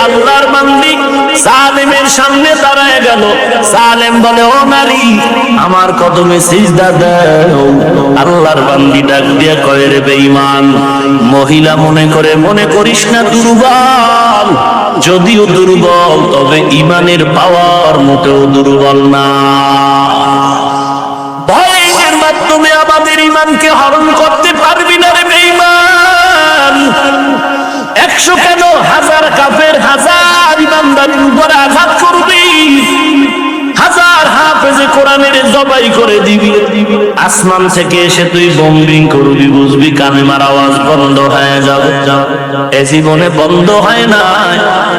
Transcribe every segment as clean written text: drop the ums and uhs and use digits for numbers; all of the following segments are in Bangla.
আল্লাহর বান্দি সালেমের সামনে দাঁড়ায় গেল। সালেম বলে, ও নারী, আমার কদমে সিজদা দাও। আল্লাহর বান্দি ডাক দিয়ে কয়, রে বেঈমান, মহিলা মনে করিস না দুর্বল, যদিও দুর্বল তবে ঈমানের পাওয়ার মোটেও দুর্বল না। ভয়ের মাধ্যমে আমাদের ঈমানকে হরণ করতে পারবি না রে বেঈমান। 100 কেন, 1000 কাফের, 1000 ঈমানদারের উপরে আঘাত করবি, 1000 হাফেজে কোরআনের জবাই করে দিবি, আসমান থেকে এসে তুই বম্বিং করবি, বুঝবি কালেমার আওয়াজ বন্ধ হয়ে যাবে। এ জীবনে বন্ধ হয় না।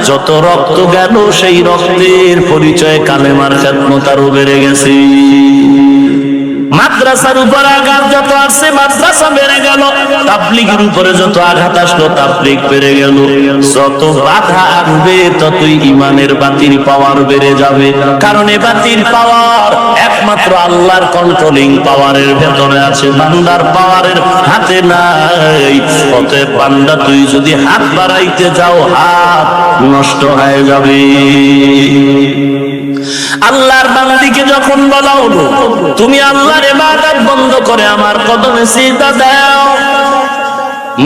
যত রক্ত গেল সেই রক্তের পরিচয় কালেমার খেদমত আরো বেড়ে গেছে। মাদ্রাসার উপর আঘাত যত আসছে মাদ্রাসা বেড়ে গেল, তাবলীগের উপরে যত আঘাত আসলো তাবলীগ বেড়ে গেল। যত বাধা আসবে ততই ঈমানের বাতির পাওয়ার বেড়ে যাবে। কারণ এই বাতির পাওয়ার একমাত্র আল্লাহর কন্ট্রোলিং পাওয়ারের ভেতরে আছে, বান্দার পাওয়ারের হাতে নাই। অতএব বান্দা, তুই যদি হাত বাড়াইতে যাও হাত নষ্ট হয়ে যাবে। আল্লাহর বান্দিকে যখন বলা হলো, তুমি আল্লাহর ইবাদত বন্ধ করে আমার কদমে সিজদা দাও,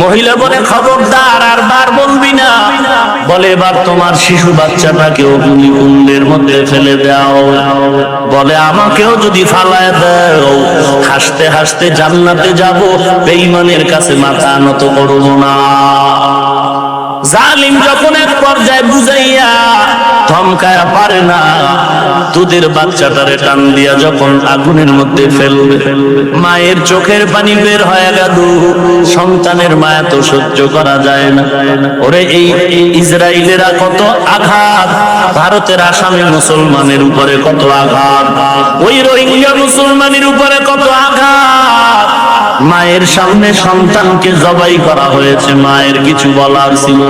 মহিলা বলে, খবরদার, আর বার বলবি না। বলে, এবার তোমার শিশু বাচ্চাটাকে অগ্নিকুণ্ডের মধ্যে ফেলে দাও। বলে, আমাকেও যদি ফালায় দাও, হাসতে হাসতে জান্নাতে যাব, বেঈমানের কাছে মাথা নত করব না। জালিম যখন এক পর্যায়ে বুঝাইয়া থমকায়া পারে না, দুধের বাচ্চাটারে টান দিয়া যখন আগুনের মধ্যে ফেলবে, মায়ের চোখের পানি বের হয়ে গেল। সন্তানের মায়া তো সহ্য করা যায় না। ওরে, এই ইসরায়েলেরা কত আঘাত, ভারতের আসামি মুসলমানের উপরে কত আঘাত, ওই রোহিঙ্গা মুসলমানের উপরে কত আঘাত। মায়ের সামনে সন্তানকে জবাই করা হয়েছে, মায়ের কিছু বলার ছিল।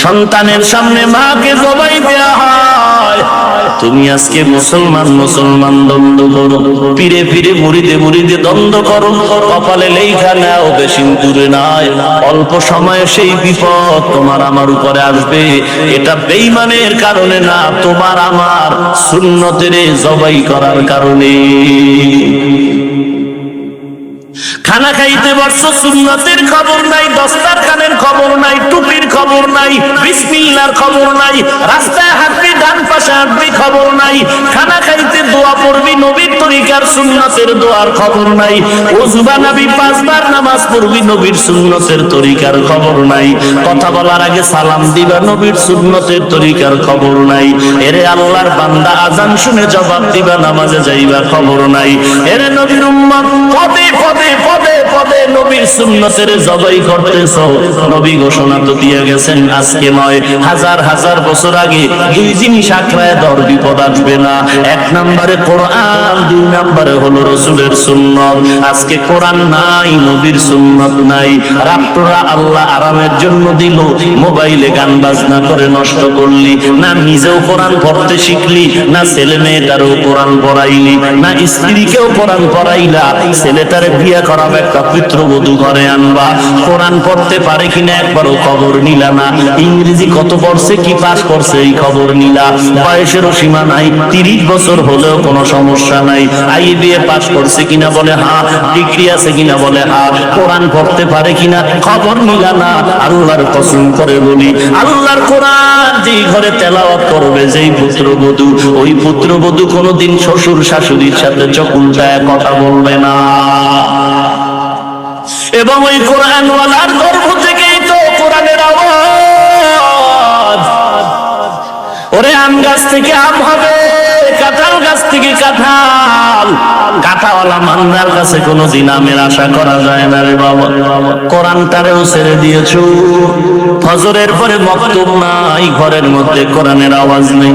সন্তানের সামনে মাকে জবাই দেয়া হয়। তুমি আজকে মুসলমান দ্বন্দ্ব করো, ফিরে ফিরে মুড়িদে দ্বন্দ্ব করো, কপালে লেখা নাও, বেশি দূরে নাই, অল্প সময়ে সেই বিপদ তোমার আমার উপরে আসবে। এটা বেঈমানের কারণে না, তোমার আমার সুন্নতের জবাই করার কারণে। খানা খাইতে বসছো, সুন্নতের খবর নাই, দস্তারখানের খবর নাই, টুপির খবর নাই, বিসমিল্লাহর খবর নাই, রাস্তায় হাঁটবি, ডান পাশে হাঁটবি, খবর নাই। খানা খাইতে দোয়া পড়বি, নবীর তরিকার সুন্নতের দোয়ার খবর নাই। ওযু বানাবি, 5 বার নামাজ পড়বি, নবীর সুন্নতের তরিকার খবর নাই। কথা বলার আগে সালাম দিবা, নবীর সুন্নতের তরিকার খবর নাই। এরে আল্লাহর বান্দা, আজান শুনে জবাব দিবা, নামাজে যাইবা, খবর নাই। এরে নবীর উম্মত, পদে পদে পদে পদে নবীর সুন্নতের জবাই করতেছ। নবী ঘোষণা তো দিয়ে গেছেন, আজকে নয়, হাজার হাজার বছর আগে দুই জিনিস আঁকড়ায় ধর, বিপদ আসবে না। 1 নম্বরে কোরআন, 2 নম্বরে হলো রাসূলের সুন্নত। আজকে কোরআন নাই, নবীর সুন্নত নাই। রাত্ররা আল্লাহ আরামের জন্য দিল, মোবাইলে গান বাজনা করে নষ্ট করলি না, নিজেও কোরআন পড়তে শিখলি না, ছেলে মেয়েটারও কোরআন পড়াইলি না, স্ত্রীকেও কোরআন পড়াইলা, ছেলেটারে বিয়ে করাবে, একটা পুত্রবধূ ঘরে আনবা, কোরআন পড়তে পারে কিনা একবারও খবর নিলা না। ইংরেজি কত পড়ছে, কি পাস করছে, এই খবর নিলা। বয়সেরও সীমা নাই, 30 বছর হলেও কোনো সমস্যা নাই। IBA পাস করছে কিনা, বলে হ্যাঁ। ডিগ্রি আছে কিনা, বলে হ্যাঁ। কোরআন পড়তে পারে কিনা, খবর নিলা না। আল্লাহর কসম করে বলি, আল্লাহর কোরআন যেই ঘরে তেলাওয়াত করবে যেই পুত্রবধূ, ওই পুত্রবধূ কোনোদিন শ্বশুর শাশুড়ির সাথে চোখ উল্টায় কথা বলবে না। এবং ওই কোরআনওয়ালার গর্ভ থেকেই তো কোরআনের আওয়াজ। ওরে, আম গাছ থেকে আম হবে, কাঁঠাল গাছ থেকে কাঁঠাল। কাঁঠাওয়ালা মান্দার কাছে কোনোদিন আমের আশা করা যায় না রে বাবা। কোরআনটারেও ছেড়ে দিয়েছো, ফজরের পরে মাকতুব নাই, ঘরের মধ্যে কোরআনের আওয়াজ নেই,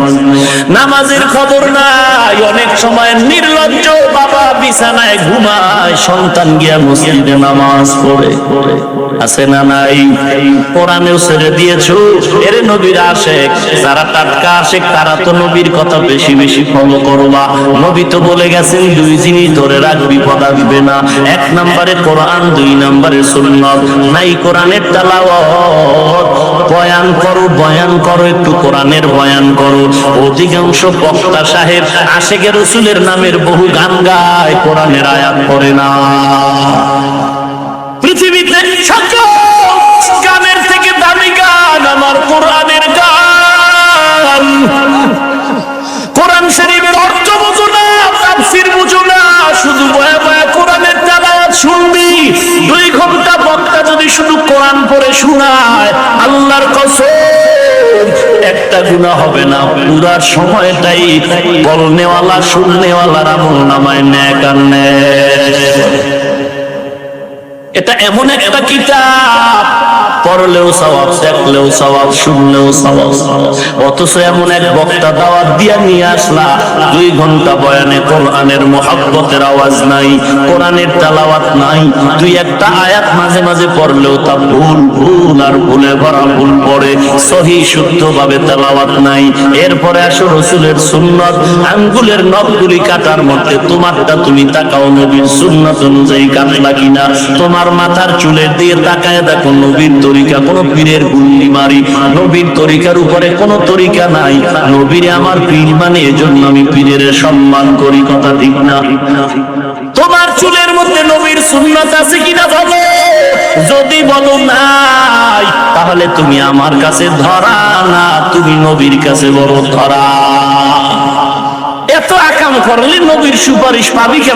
নামাজের খবর নাই। অনেক সময় নির্লজ্জ বাবা বিছানায় ঘুমায়, সন্তান গিয়া মসজিদে নামাজ পড়ে, আছে না নাই? কোরআনেও ছেড়ে দিয়েছো। এর নবীর আশেক যারা টাটকা আশেক, তারা তো নবীর কথা বেশি বেশি ফলো করবা। নবী তো বলে গেছেন, 2 জিনিস ধরে রাখবি, বিপদ আসবে না। 1 নম্বরে কোরআন, 2 নম্বরে সুন্নাত। নাই কোরআনের তেলাওয়াত, বয়ান করো, বয়ান করো, একটু কোরআনের বয়ান করো। অধিকাংশ বক্তা সাহেব আশিকে রাসূলের নামের বহু গান গায়, কোরআনের আয়াত পড়ে না। পৃথিবীতে সকল গানের থেকে দামি গান আমার কোরআনের গান। কোরআন শরীফের অর্থ বুঝো না, তাফসীর বুঝো না, শুধু বয়া বয়া কোরআনের তেলাওয়াত শুনবি। 2 ঘন্টা বক্তা যদি শুধু কোরআন পড়ে শোনায়, আল্লাহর কসম একটা গুনাহ হবে না, পুরা সময়টাই বলনেওয়ালা শুননেওয়ালার আমলনামায় নেক আর নেক। এটা এমন একটা কিতাব, পড়লেও সওয়াব, দেখলেও সওয়াব, শুনলেও সওয়াব। অথচ এমন এক বক্তা দাওয়াত দিয়া নিয়ে আসলা, 2 ঘন্টা বয়ানে কোরআনের মুহাব্বতের আওয়াজ নাই, কোরআনের তেলাওয়াত নাই, 2-1টা আয়াত মাঝে মাঝে পড়লেও তা ভুল ভুল আর ভুলে ভরা ভুল পড়ে, সহি শুদ্ধভাবে তেলাওয়াত নাই। এরপরে আসো রাসূলের সুন্নাত, আঙ্গুলের নখগুলি কাটার মধ্যে তোমারটা তুমি তাকাও নবীর সুন্নাত অনুযায়ী কাটলা কিনা। তোমার মাথার চুলের দিয়ে তাকায় দেখো নবীর তরিকা, কোন পীরের গুল্লি মারি, নবীর তরিকার উপরে কোন তরিকা নাই। নবীরে আমার পীর মানে, এজন্য আমি পীরের সম্মান করি, কথা ঠিক না? তোমার চুলের মধ্যে নবীর সুন্নাত আছে কিনা বলো, যদি বলো নাই, তাহলে তুমি আমার কাছে ধরা না, তুমি নবীর কাছে বড় ধরা। এত আকাম করলে নবীর সুপারিশ পাবি কেমন?